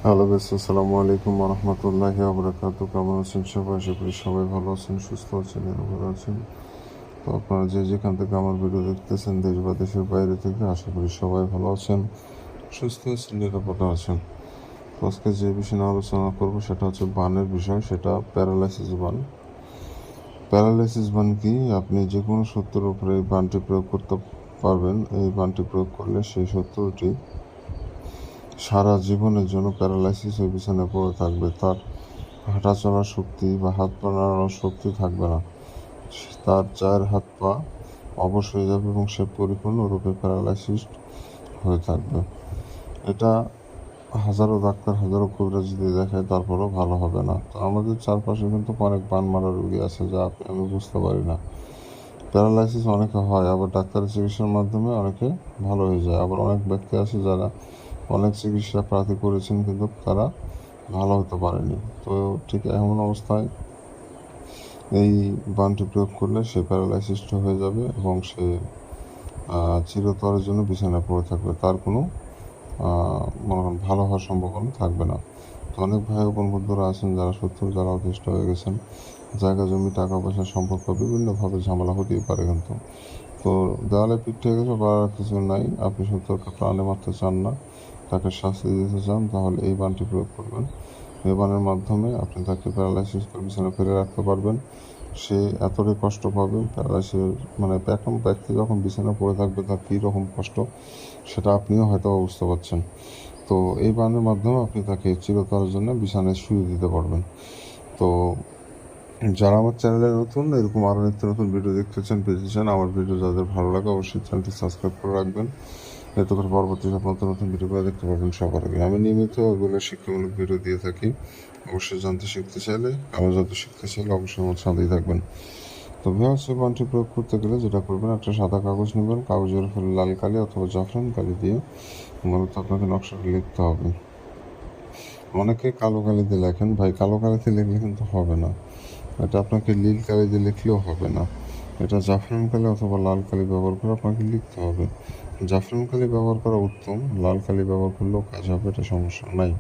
Hello বেশ, আসসালামু আলাইকুম রহমতুল্লাহি আবরাকাতু। কেমন আছেন সবাই? আশা করি সবাই ভালো আছেন, সুস্থ আছেন, নিরাপদ আছেন। তো আপনারা যে যেখান থেকে আমার ভিডিও দেখতেছেন, দেশ বা দেশের বাইরে থেকে, আশা করি সবাই ভালো আছেন, সুস্থ আছেন, নিরাপদ আছেন। তো আজকে যে বিষয় নিয়ে আলোচনা করবো সেটা হচ্ছে বানের বিষয়, সেটা প্যারালাইসিস বান। প্যারালাইসিস বান কি? আপনি যে কোনো শত্রুর উপরে এই বানটি প্রয়োগ করতে পারবেন। এই বানটি প্রয়োগ করলে সেই শত্রুটি সারা জীবনের জন্য প্যারালাইসিস হয়ে বিছানায় পড়ে থাকবে। তার হাঁটা চলার শক্তি বা হাত পা নাড়ানোর শক্তি থাকবে না। তার চায়ের হাত পা অবশ হয়ে যাবে এবং সে পরিপূর্ণরূপে প্যারালাইসিস হয়ে থাকবে। এটা হাজারো ডাক্তার, হাজারো কবিরাজ যদি দেখায়, তারপরেও ভালো হবে না। তো আমাদের চারপাশে কিন্তু অনেক বান মারা রোগী আছে, যা আমি বুঝতে পারি না। প্যারালাইসিস অনেকে হয়, আবার ডাক্তারের চিকিৎসার মাধ্যমে অনেকে ভালো হয়ে যায়। আবার অনেক ব্যক্তি আছে যারা অনেক চিকিৎসা প্রার্থী করেছেন, কিন্তু তারা ভালো হতে পারেনি। তো ঠিক এমন অবস্থায় এই বানটি প্রয়োগ করলে সে প্যারালাইসিসড হয়ে যাবে এবং সে চিরতরের জন্য বিছানায় পড়ে থাকবে। তার কোনো মনে করেন ভালো হওয়ার সম্ভাবনা থাকবে না। তো অনেক ভাই বোন বন্ধুরা আছেন যারা শত্রু, যারা অতিষ্ঠ হয়ে গেছেন। জায়গা জমি, টাকা পয়সা, সম্পর্ক বিভিন্নভাবে ঝামেলা হতেই পারে, কিন্তু তো দেওয়ালে পিঠ থেকে গেছে, করার কিছু নাই। আপনি শত্রুকে প্রাণে মারতে চান না, তাকে শাস্তি দিতে চান, তাহলে এই বানটি প্রয়োগ করবেন। এই বানের মাধ্যমে আপনি তাকে প্যারালাইসিস করে বিছানায় ফেলে রাখতে পারবেন। সে এতটাই কষ্ট পাবে, প্যারালাইসিস মানে এখন ব্যক্তি যখন বিছানায় পড়ে থাকবে তার কী রকম কষ্ট, সেটা আপনিও হয়তো বুঝতে পারছেন। তো এই বানের মাধ্যমে আপনি তাকে চিরতরের জন্য বিছানায় শুয়ে দিতে পারবেন। তো যারা আমার চ্যানেলে নতুন, এরকম আরও নিত্য নতুন ভিডিও দেখতে চান, পেতে চান, আমার ভিডিও যাদের ভালো লাগে অবশ্যই চ্যানেলটি সাবস্ক্রাইব করে রাখবেন। এতে করে পরবর্তী সব নতুন নতুন ভিডিওগুলো দেখতে পারবেন সবার আগে। আমি নিয়মিত এগুলো শিক্ষামূলক ভিডিও দিয়ে থাকি। অবশ্যই জানতে শিখতে চাইলে, কারো যাতে শিখতে চাইলে অবশ্যই আমার সাথেই থাকবেন। তো ভিউয়ার্স, এই বানটি প্রয়োগ করতে গেলে যেটা করবেন, একটা সাদা কাগজ নেবেন, কাগজের উপরে লাল কালি অথবা জাফরান কালি দিয়ে মূলত আপনাকে নকশাটা লিখতে হবে। অনেকে কালো কালি দিয়ে লেখেন, ভাই কালো কালিতে লিখলে কিন্তু হবে না। এটা আপনাকে নীল কালি দিয়ে লিখলেও হবে না। এটা জাফরান কালি অথবা লাল কালি ব্যবহার করে আপনাকে লিখতে হবে। জাফরান কালি ব্যবহার করা উত্তম, লাল কালি ব্যবহার করলেও কাজ হবে, এটা সমস্যা নাই।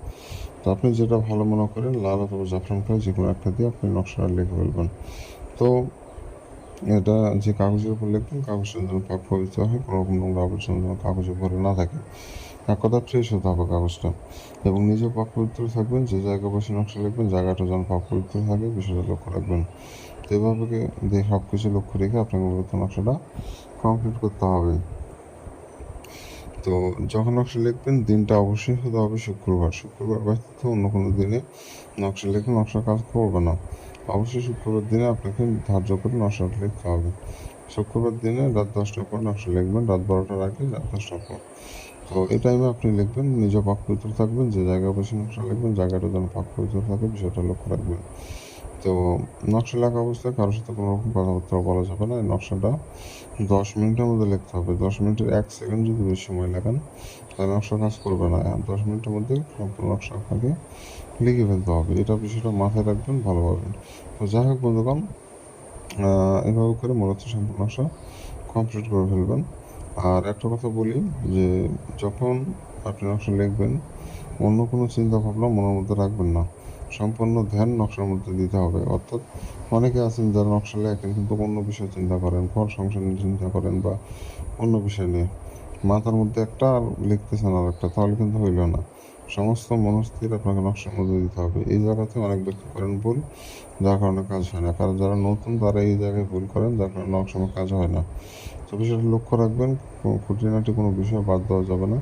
তো আপনি যেটা ভালো মনে করেন, লাল অথবা জাফরান কালি যে কোনো একটা দিয়ে আপনি নকশাটা লিখে ফেলবেন। তো এটা যে কাগজের উপর লিখবেন, কাগজটা যেন পাক পবিত্র হয়, কোনো রকম নোংরা আবর্জনা যেন কাগজে ভরে না থাকে। এক কথা ফ্রেশ হতে হবে কাগজটা, এবং নিজেও পাক পবিত্র থাকবেন। যে জায়গায় বসে নকশা লিখবেন, জায়গাটা যেন পাক পবিত্র থাকে, বিষয়টা লক্ষ্য রাখবেন। তো এভাবে দিয়ে সব কিছু লক্ষ্য রেখে আপনাকে মূলত নকশাটা কমপ্লিট করতে হবে। তো যখন নকশা লিখবেন, দিনটা অবশ্যই হতে হবে শুক্রবার। শুক্রবার ব্যতীত অন্য কোনো দিনে নকশা লিখে নকশা কাজ করবে না। অবশ্যই শুক্রবার দিনে আপনাকে ধার্য করে নকশাটা লিখতে হবে। শুক্রবার দিনে রাত 10টার পর নকশা লিখবেন, রাত 12টার আগে রাত 10টার পর। তো এই টাইমে আপনি লিখবেন, নিজে পাক পবিত্র থাকবেন। যে জায়গায় বসে নকশা লিখবেন, জায়গাটা যেন পাক পবিত্র থাকে, বিষয়টা লক্ষ্য রাখবেন। তো নকশা লেখা অবস্থায় কারোর সাথে কোনো রকম কথাবার্তা বলা যাবে না। এই নকশাটা 10 মিনিটের মধ্যে লিখতে হবে। 10 মিনিটের 1 সেকেন্ড যদি বেশি সময় লাগান, তাহলে নকশা কাজ করবে না। 10 মিনিটের মধ্যে সম্পূর্ণ নকশা আপনাকে লিখে ফেলতে হবে। এটা বিষয়টা মাথায় রাখবেন ভালোভাবে। তো যাই হোক বন্ধুগণ, এভাবে করে মূলত সম্পূর্ণ নকশা কমপ্লিট করে ফেলবেন। আর একটা কথা বলি, যে যখন আপনি নকশা লিখবেন, অন্য কোনো চিন্তা ভাবনা মনের মধ্যে রাখবেন না। সম্পূর্ণ ধ্যান নকশার মধ্যে দিতে হবে। অর্থাৎ অনেকে আছেন যারা নকশা লেখেন, কিন্তু অন্য বিষয়ে চিন্তা করেন, ঘর সংসার নিয়ে চিন্তা করেন বা অন্য বিষয় নিয়ে। মাথার মধ্যে একটা আর লিখতেছেন আর একটা, তাহলে কিন্তু হইল না। সমস্ত মনস্থির আপনাকে নকশার মধ্যে দিতে হবে। এই জায়গাতে অনেক ব্যক্তি করেন ভুল, যার কারণে কাজ হয় না। কারণ যারা নতুন, তারা এই জায়গায় ভুল করেন, যার কারণে অনেক সময় কাজ হয় না। তো বিষয়টা লক্ষ্য রাখবেন, খুঁটিনাটি কোনো বিষয় বাদ দেওয়া যাবে না।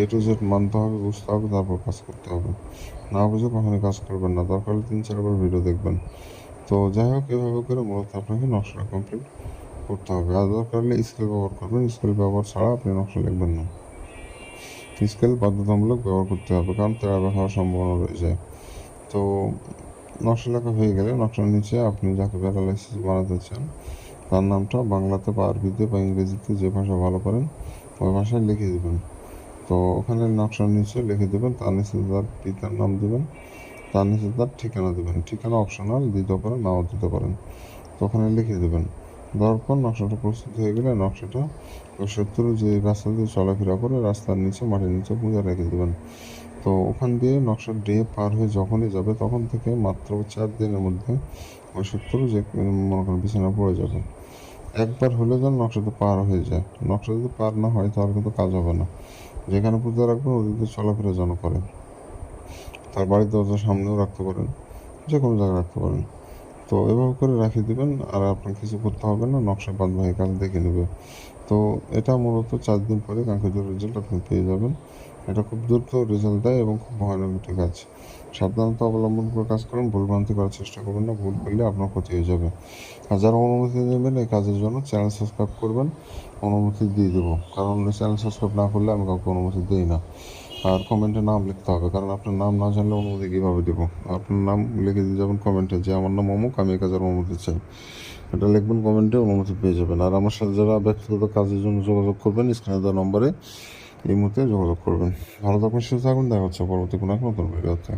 এ টু জেড মানতে হবে, বুঝতে হবে, তারপর কাজ করতে হবে। না বুঝে কখনোই কাজ করবেন না, দরকার হলে 3-4 বার ভিডিও দেখবেন। তো যাই হোক, এভাবে করে মূলত আপনাকে নকশাটা কমপ্লিট করতে হবে। আর দরকার হলে স্কেল ব্যবহার করবেন, স্কেল ব্যবহার ছাড়া আপনি নকশা লিখবেন না। স্কেল বাধ্যতামূলক ব্যবহার করতে হবে, কারণ তেড়াবে হওয়ার সম্ভাবনা রয়ে যায়। তো নকশা লেখা হয়ে গেলে, নকশার নিচে আপনি যাকে প্যারালাইসিস বানাতে চান, তার নামটা বাংলাতে বা আরবিতে বা ইংরেজিতে, যে ভাষা ভালো পারেন ওই ভাষায় লিখে দেবেন। তো ওখানে নকশার নিচে লিখে দেবেন, তার নিচে তার পিতার নাম দেবেন, তার নিচে তার ঠিকানা দেবেন। ঠিকানা অপশনাল, দিতে পারেন নাও দিতে পারেন। তো ওখানে লিখে দেবেন। দেওয়ার পর নকশাটা প্রস্তুত হয়ে গেলে, নকশাটা ওই শত্রু যে রাস্তা দিয়ে চলাফেরা করে, রাস্তার নিচে, মাটির নিচে পুঁতে রেখে দেবেন। তো ওখান দিয়ে নকশা ডে পার হয়ে যখনই যাবে তখন থেকে মাত্র 4 দিনের মধ্যে ওই শত্রু যে মনে করেন বিছানা পড়ে যাবে। একবার হলে যেন নকশাতে পার হয়ে যায়। নকশা যদি পার না হয় তাহলে কিন্তু কাজ হবে না। যেখানে পূজা রাখবেন ওদিকে চলাফেরা যেন করে। তার বাড়ির দরজার সামনেও রাখতে পারেন, যে কোনো জায়গায় রাখতে পারেন। তো এভাবে করে রাখিয়ে দেবেন, আর আপনার কিছু করতে হবে না, নকশা বাদ বাকি কাজ দেখে নেবে। তো এটা মূলত 4 দিন পরে কাঙ্ক্ষিত রেজাল্ট আপনি পেয়ে যাবেন। এটা খুব দ্রুত রেজাল্ট দেয় এবং খুব ভয়ানক একটি কাজ। সাবধানতা অবলম্বন করে কাজ করুন, ভুলভ্রান্তি করার চেষ্টা করবেন না, ভুল করলে আপনার ক্ষতি হয়ে যাবে। আর যারা অনুমতি নেবেন এই কাজের জন্য চ্যানেল সাবস্ক্রাইব করবেন, অনুমতি দিয়ে দেবো, কারণ চ্যানেল সাবস্ক্রাইব না করলে আমি কাউকে অনুমতি দিই না। আর কমেন্টে নাম লিখতে হবে, কারণ আপনার নাম না জানলে অনুমতি কীভাবে দেবো। আপনার নাম লিখে দিয়ে যাবেন কমেন্টে যে আমার নাম অমুক, আমি এই কাজের অনুমতি চাই, এটা লিখবেন কমেন্টে, অনুমতি পেয়ে যাবেন। আর আমার সাথে যারা ব্যক্তিগত কাজের জন্য যোগাযোগ করবেন স্ক্রিনে দেওয়া নম্বরে এই মুহূর্তে যোগাযোগ করবেন। ভালো থাকবেন, সুস্থ থাকবেন, দেখা হচ্ছে পরবর্তী কোনো এক নতুন ভিডিওতে।